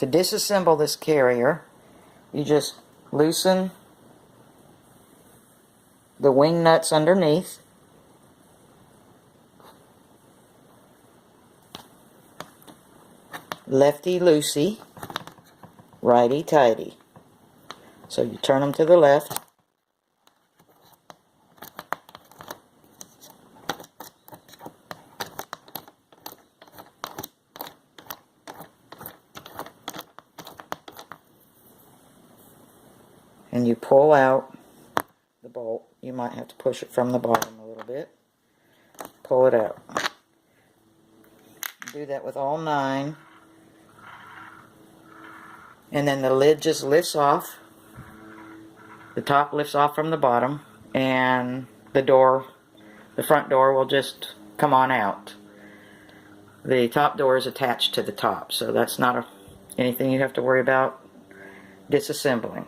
To disassemble this carrier, you just loosen the wing nuts underneath. Lefty loosey, righty tighty. So you turn them to the left. And you pull out the bolt. You might have to push it from the bottom a little bit. Pull it out. Do that with all 9. And then the lid just lifts off. The top lifts off from the bottom, and the front door will just come on out. The top door is attached to the top, so that's not anything you have to worry about disassembling.